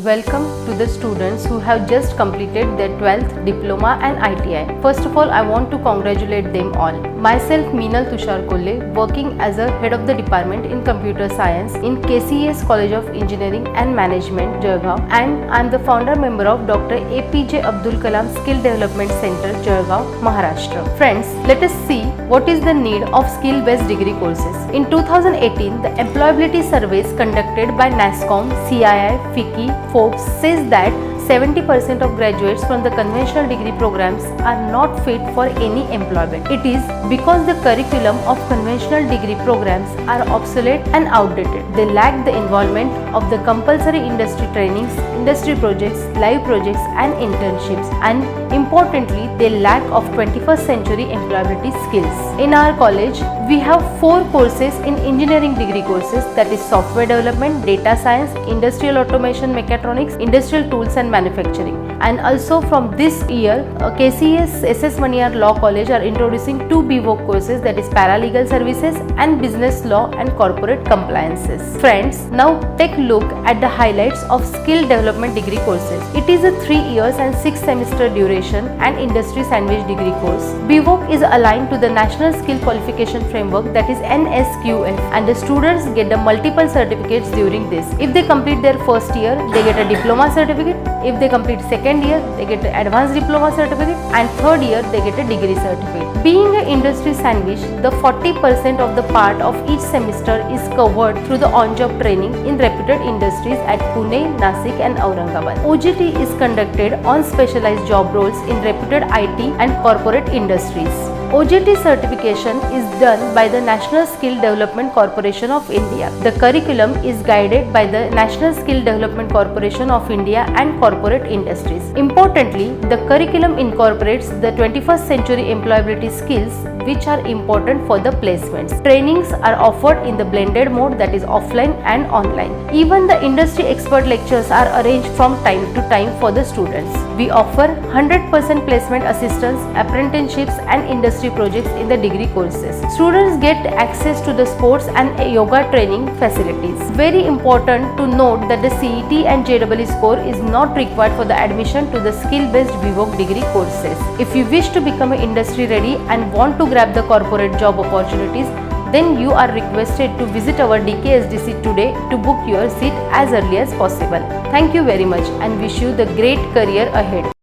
Welcome to the students who have just completed their 12th diploma and ITI. First of all, I want to congratulate them all. Myself, Meenal Tushar Kolle, working as a head of the department in computer science in KCES College of Engineering and Management, Jalgaon, and I am the founder member of Dr. APJ Abdul Kalam Skill Development Center, Jalgaon, Maharashtra. Friends, let us see what is the need of skill-based degree courses. In 2018, the employability surveys conducted by NASSCOM, CII, FICCI, Forbes says that 70% of graduates from the conventional degree programs are not fit for any employment. It is because the curriculum of conventional degree programs are obsolete and outdated. They lack the involvement of the compulsory industry trainings, industry projects, live projects and internships, and importantly, they lack of 21st century employability skills. In our college, we have 4 courses in engineering degree courses, that is software development, data science, industrial automation mechatronics, industrial tools and manufacturing. And also from this year, KCES SS Maniyar Law College are introducing 2 BVOC courses, that is paralegal services and business law and corporate compliances. Friends, now take a look at the highlights of skill development degree courses. It is a 3 years and 6 semester duration and industry sandwich degree course. BVOC is aligned to the National Skill Qualification Framework, that is NSQF, and the students get the multiple certificates during this. If they complete their first year, they get a diploma certificate. If they complete second year, they get an advanced diploma certificate, and third year they get a degree certificate. Being an industry sandwich, the 40% of the part of each semester is covered through the on-job training in reputed industries at Pune, Nasik and Aurangabad. OJT is conducted on specialized job roles in reputed IT and corporate industries. OJT certification is done by the National Skill Development Corporation of India. The curriculum is guided by the National Skill Development Corporation of India and corporate industries. Importantly, the curriculum incorporates the 21st century employability skills which are important for the placements. Trainings are offered in the blended mode, that is offline and online. Even the industry expert lectures are arranged from time to time for the students. We offer 100% placement assistance, apprenticeships and industry projects in the degree courses. Students get access to the sports and yoga training facilities. Very important to note that the CET and JEE score is not required for the admission to the skill-based BVOC degree courses. If you wish to become industry ready and want to grab the corporate job opportunities, then you are requested to visit our DKSDC today to book your seat as early as possible. Thank you very much and wish you the great career ahead.